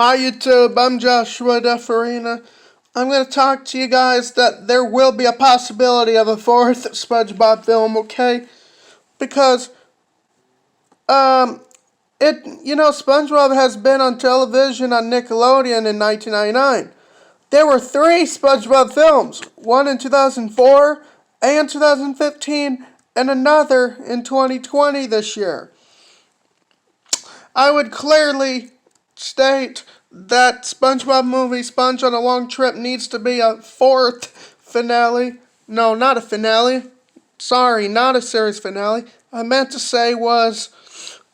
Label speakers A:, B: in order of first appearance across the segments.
A: Hi YouTube, I'm Joshua Defarina. I'm going to talk to you guys that there will be a possibility of a fourth SpongeBob film, okay? Because, um, SpongeBob has been on television on Nickelodeon in 1999. There were three SpongeBob films, one in 2004, and 2015, and another in 2020 this year. I would clearly state that SpongeBob Movie Sponge on a Long Trip needs to be a fourth finale. No, not a finale. Sorry, not a series finale. I meant to say was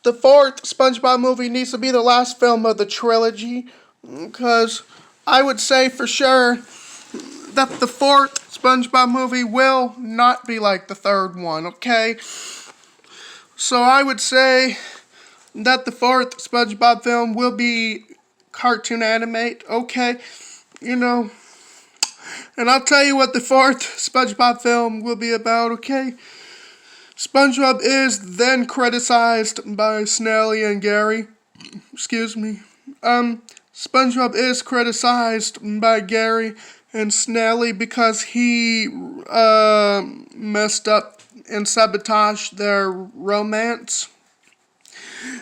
A: the fourth SpongeBob movie needs to be the last film of the trilogy. Because I would say for sure that the fourth SpongeBob movie will not be like the third one, okay? So I would say that the fourth SpongeBob film will be cartoon animate, okay? And I'll tell you what the fourth SpongeBob film will be about, okay? SpongeBob is then criticized by Snelly and Gary. Excuse me. SpongeBob is criticized by Gary and Snelly because he messed up and sabotaged their romance.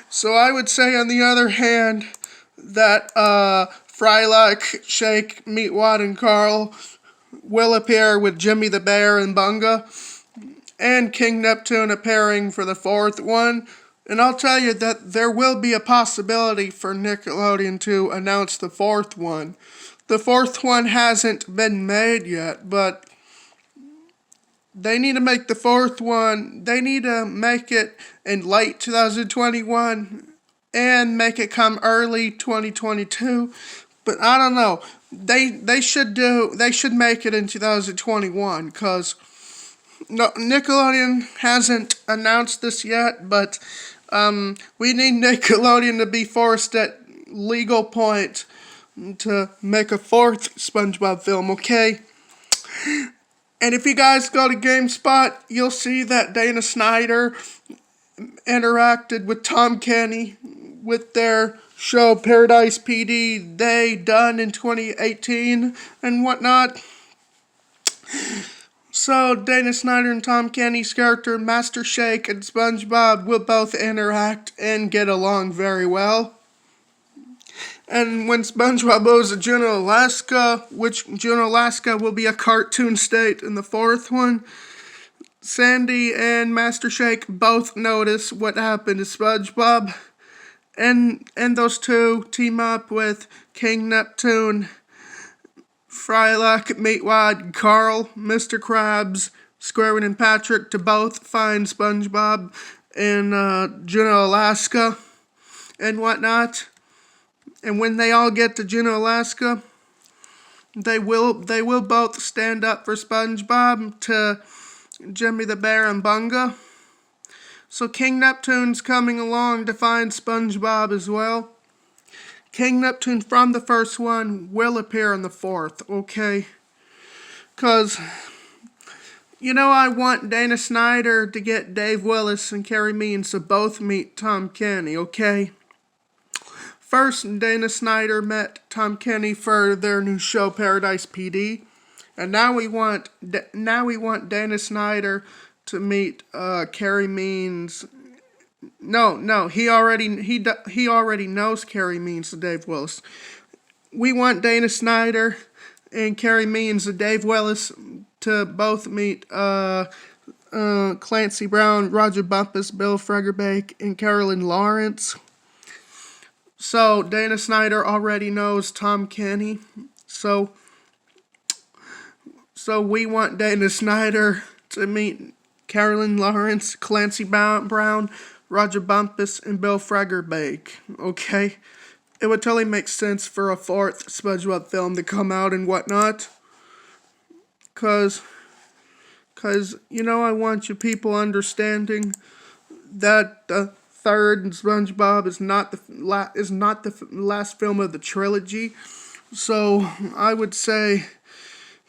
A: So I would say, on the other hand, that Frylock, Shake, Meatwad, and Carl will appear with Jimmy the Bear and Bunga, and King Neptune appearing for the fourth one. And I'll tell you that there will be a possibility for Nickelodeon to announce the fourth one. The fourth one hasn't been made yet, but they need to make the fourth one. They need to make it in late 2021 and make it come early 2022. But I don't know. They should make it in 2021 because Nickelodeon hasn't announced this yet. But we need Nickelodeon to be forced at legal point to make a fourth SpongeBob film. Okay. And if you guys go to GameSpot, you'll see that Dana Snyder interacted with Tom Kenny with their show Paradise PD, they done in 2018 and whatnot. So Dana Snyder and Tom Kenny's character Master Shake and SpongeBob will both interact and get along very well. And when SpongeBob goes to Juneau, Alaska, which Juneau, Alaska will be a cartoon state in the fourth one, Sandy and Master Shake both notice what happened to SpongeBob. And those two team up with King Neptune, Frylock, Meatwad, Carl, Mr. Krabs, Squidward, and Patrick to both find SpongeBob in Juneau, Alaska, and whatnot. And when they all get to Juneau, Alaska, they will both stand up for SpongeBob to Jimmy the Bear and Bunga. So King Neptune's coming along to find SpongeBob as well. King Neptune from the first one will appear in the fourth, okay? Because, I want Dana Snyder to get Dave Willis and Carrie Means to both meet Tom Kenny, okay? First, Dana Snyder met Tom Kenny for their new show Paradise PD, and now we want Dana Snyder to meet Carrie Means. No, he already knows Carrie Means to Dave Willis. We want Dana Snyder and Carrie Means to Dave Willis to both meet Clancy Brown, Roger Bumpus, Bill Fregerbake, and Carolyn Lawrence. So Dana Snyder already knows Tom Kenny. So we want Dana Snyder to meet Carolyn Lawrence, Clancy Brown, Roger Bumpus, and Bill Fregerbake. Okay? It would totally make sense for a fourth SpongeBob film to come out and whatnot. Cause I want you people understanding that the third SpongeBob is not the last film of the trilogy. So I would say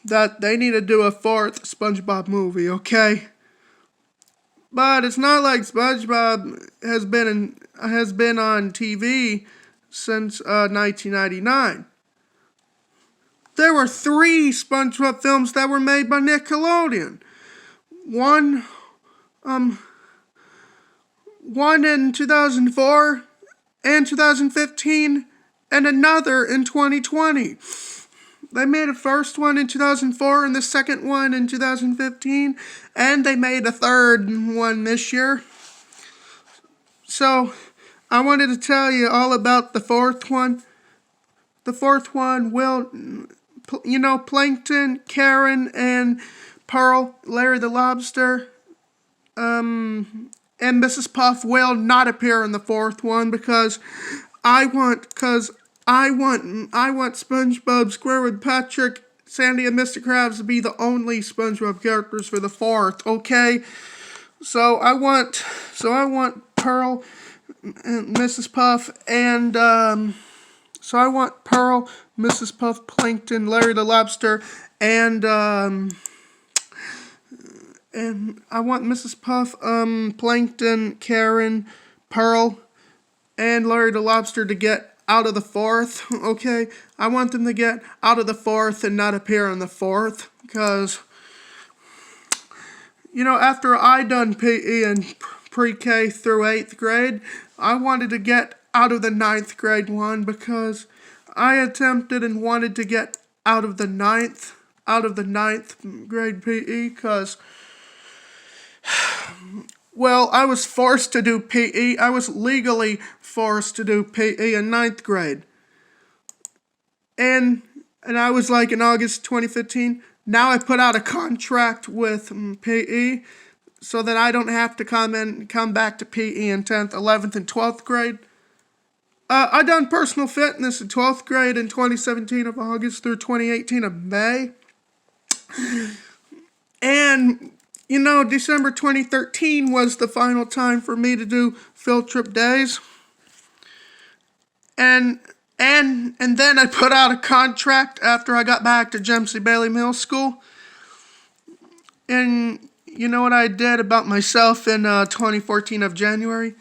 A: that they need to do a fourth SpongeBob movie, okay? But it's not like SpongeBob has been on TV since 1999. There were 3 SpongeBob films that were made by Nickelodeon. One in 2004 and 2015, and another in 2020. They made a first one in 2004 and the second one in 2015, and they made a third one this year. So, I wanted to tell you all about the fourth one. The fourth one will, Plankton, Karen, and Pearl, Larry the Lobster, and Mrs. Puff will not appear in the fourth one because I want SpongeBob SquareWard, Patrick, Sandy, and Mr. Krabs to be the only SpongeBob characters for the fourth. Okay, so I want Pearl, and Mrs. Puff, and so I want Pearl, Mrs. Puff, Plankton, Larry the Lobster, and I want Mrs. Puff, Plankton, Karen, Pearl, and Larry the Lobster to get out of the fourth, okay? I want them to get out of the fourth and not appear in the fourth, because, after I done PE in pre-K through 8th grade, I wanted to get out of the 9th grade one because I attempted and wanted to get out of the 9th grade PE because, well, I was forced to do PE. I was legally forced to do PE in 9th grade. And I was like in August 2015. Now I put out a contract with PE so that I don't have to come back to PE in 10th, 11th, and 12th grade. I done personal fitness in 12th grade in 2017 of August through 2018 of May. And, December 2013 was the final time for me to do field trip days. And then I put out a contract after I got back to Jemsey Bailey Middle School. And you know what I did about myself in 2014 of January?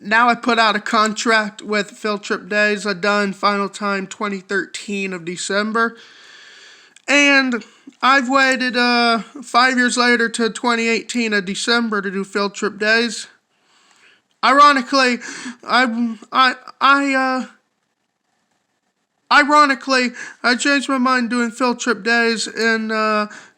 A: Now I put out a contract with Field Trip Days. I done final time 2013 of December. And I've waited 5 years later to 2018 of December to do Field Trip Days. Ironically, I changed my mind doing Field Trip Days in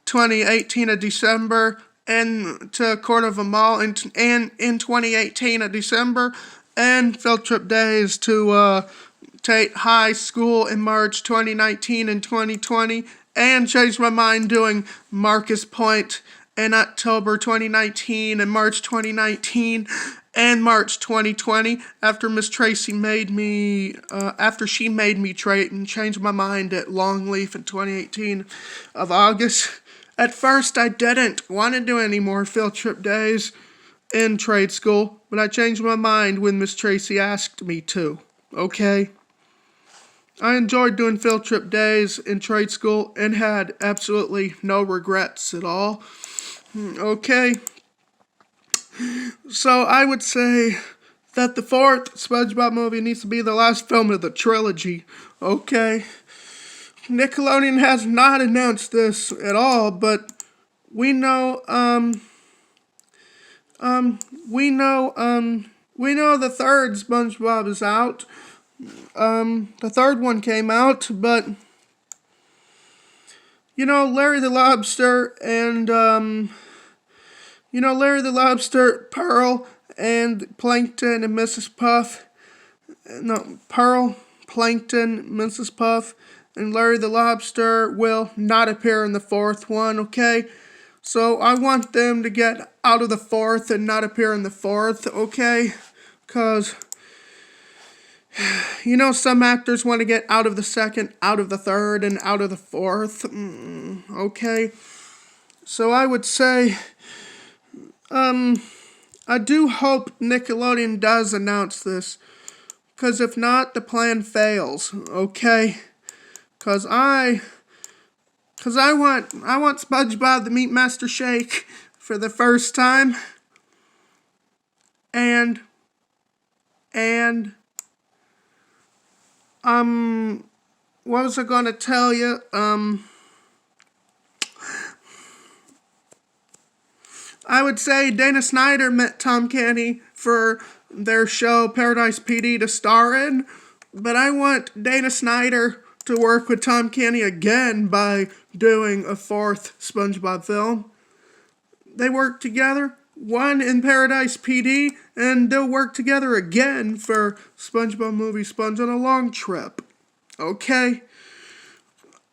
A: 2018 of December and to Cordova Mall in 2018 of December, and Field Trip Days to Tate High School in March 2019 and 2020, and changed my mind doing Marcus Point in October 2019 and March 2019 and March 2020 after Miss Tracy made me change my mind at Longleaf in 2018 of August. At first, I didn't want to do any more field trip days in trade school, but I changed my mind when Miss Tracy asked me to, okay? I enjoyed doing field trip days in trade school and had absolutely no regrets at all, okay? So I would say that the fourth SpongeBob movie needs to be the last film of the trilogy, okay? Nickelodeon has not announced this at all, but we know the third SpongeBob is out. The third one came out, but Larry the Lobster and Larry the Lobster, Pearl, and Plankton and Mrs. Puff. No, Pearl, Plankton, Mrs. Puff, and Larry the Lobster will not appear in the fourth one, okay? So I want them to get out of the fourth and not appear in the fourth, okay? Because, some actors want to get out of the second, out of the third, and out of the fourth, okay? So I would say, I do hope Nickelodeon does announce this, because if not, the plan fails, okay? Because I want SpongeBob to meet Master Shake for the first time, and what was I gonna tell you? I would say Dana Snyder met Tom Kenny for their show Paradise PD to star in, but I want Dana Snyder to work with Tom Kenny again by doing a fourth SpongeBob film. They worked together, one in Paradise PD, and they'll work together again for SpongeBob Movie Sponge on a Long Trip. Okay?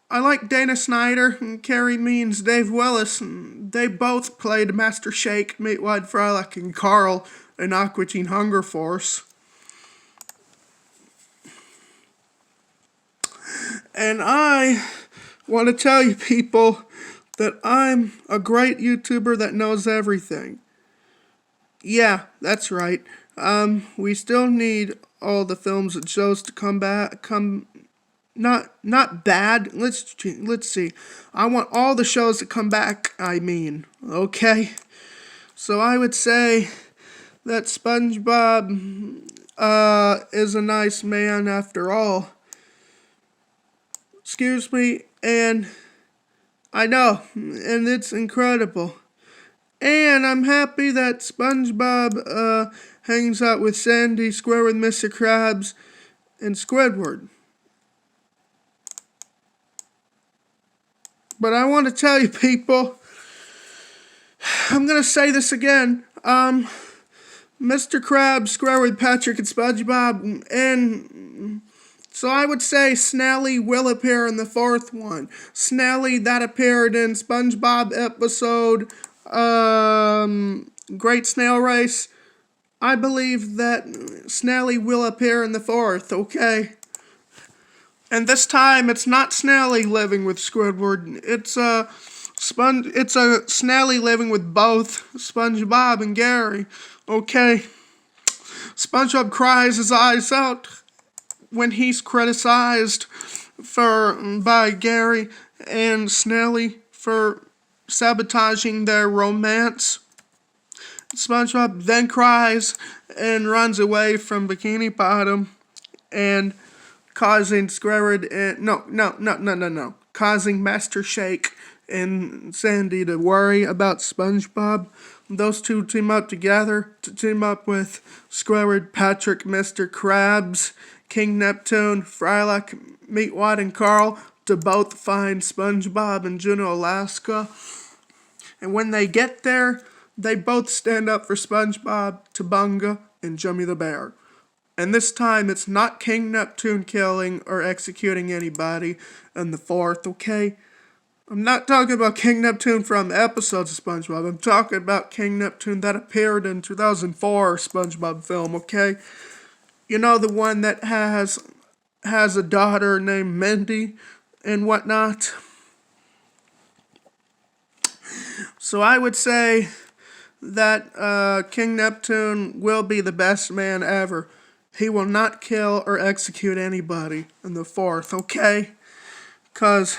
A: I like Dana Snyder and Carrie Means Dave Willis. They both played Master Shake, Meatwad Frylock, and Carl in Aqua Teen Hunger Force. And I want to tell you people that I'm a great YouTuber that knows everything. Yeah, that's right. We still need all the films and shows to come back, not bad. Let's see. I want all the shows to come back, okay? So I would say that SpongeBob is a nice man after all. Excuse me, and I know, and it's incredible. And I'm happy that SpongeBob hangs out with Sandy, Square with Mr. Krabs, and Squidward. But I want to tell you people, I'm going to say this again. Mr. Krabs, Square with Patrick, and SpongeBob, and so I would say Snelly will appear in the fourth one. Snelly that appeared in SpongeBob episode Great Snail Race. I believe that Snelly will appear in the fourth, okay? And this time it's not Snelly living with Squidward. It's a Snelly living with both SpongeBob and Gary, okay? SpongeBob cries his eyes out when he's criticized by Gary and Snelly for sabotaging their romance. SpongeBob then cries and runs away from Bikini Bottom and causing Squidward and causing Master Shake and Sandy to worry about SpongeBob. Those two team up together to team up with Squidward, Patrick, Mr. Krabs, King Neptune, Frylock, Meatwad, and Carl to both find SpongeBob in Juneau, Alaska. And when they get there, they both stand up for SpongeBob, Tobunga, and Jimmy the Bear. And this time, it's not King Neptune killing or executing anybody in the fourth, okay? I'm not talking about King Neptune from episodes of SpongeBob. I'm talking about King Neptune that appeared in 2004 SpongeBob film, okay? You know, the one that has a daughter named Mindy and whatnot. So I would say that King Neptune will be the best man ever. He will not kill or execute anybody in the fourth, okay? 'Cause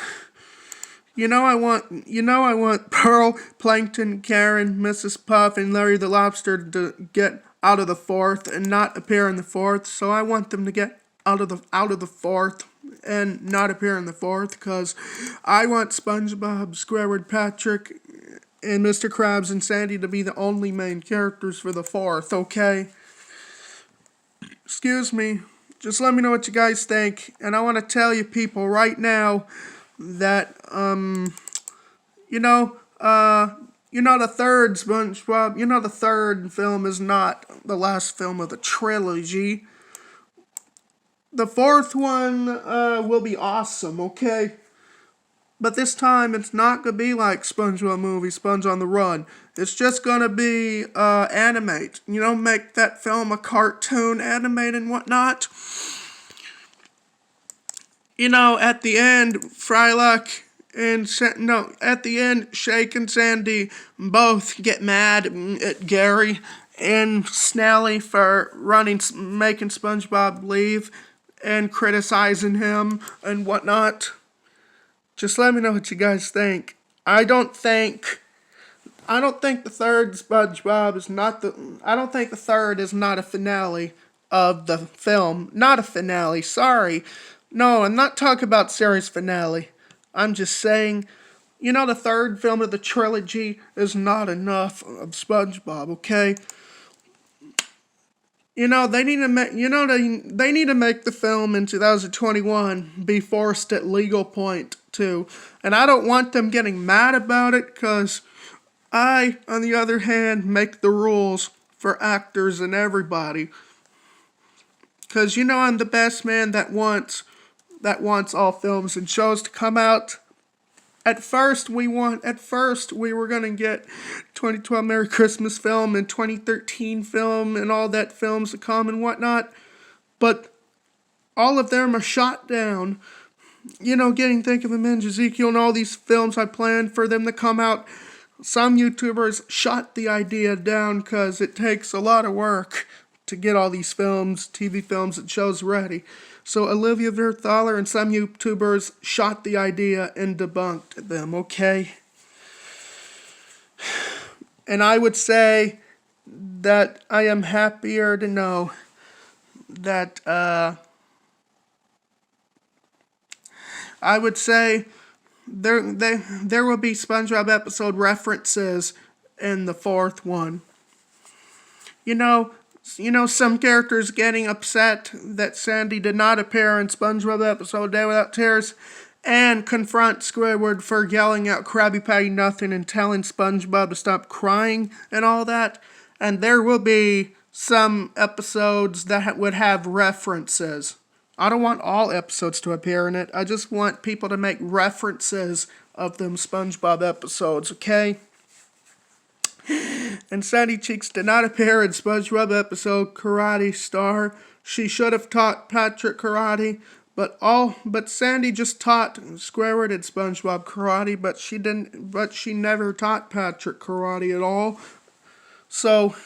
A: I want Pearl, Plankton, Karen, Mrs. Puff, and Larry the Lobster to get out of the fourth and not appear in the fourth. So I want them to get out of the fourth and not appear in the fourth, because I want SpongeBob, Squidward, Patrick, and Mr. Krabs and Sandy to be the only main characters for the fourth, okay? Excuse me. Just let me know what you guys think. And I want to tell you people right now that, the third SpongeBob, the third film is not the last film of the trilogy. The fourth one will be awesome, okay? But this time, it's not going to be like SpongeBob Movie, Sponge on the Run. It's just going to be animate. Make that film a cartoon, animate and whatnot. At the end, Frylock and Shake and Sandy both get mad at Gary and Snelly for making SpongeBob leave and criticizing him and whatnot. Just let me know what you guys think. I don't think the third SpongeBob is not I don't think the third is not a finale. of the film, not a finale. Sorry. No, I'm not talking about series finale. I'm just saying, the third film of the trilogy is not enough of SpongeBob, okay? They need to make they need to make the film in 2021 be forced at legal point too. And I don't want them getting mad about it cuz I, on the other hand, make the rules for actors and everybody. Cuz I'm the best man that wants all films and shows to come out. At first we were gonna get 2012 Merry Christmas film and 2013 film and all that films to come and whatnot, but all of them are shot down. Getting Think of Him, Ezekiel, and all these films I planned for them to come out. Some YouTubers shot the idea down because it takes a lot of work to get all these films, TV films, and shows ready. So Olivia Verthaler and some YouTubers shot the idea and debunked them, okay? And I would say that I am happier to know that, I would say there will be SpongeBob episode references in the fourth one. Some characters getting upset that Sandy did not appear in SpongeBob episode Day Without Tears and confront Squidward for yelling out Krabby Patty nothing and telling SpongeBob to stop crying and all that. And there will be some episodes that would have references. I don't want all episodes to appear in it. I just want people to make references of them SpongeBob episodes, okay? And Sandy Cheeks did not appear in SpongeBob episode Karate Star. She should have taught Patrick karate, but Sandy just taught Squidward and SpongeBob karate, but she never taught Patrick karate at all. So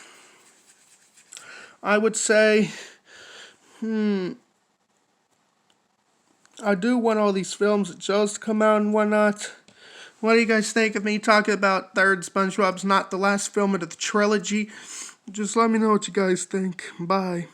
A: I would say I do want all these films and shows to come out and whatnot. What do you guys think of me talking about third SpongeBob's not the last film of the trilogy? Just let me know what you guys think. Bye.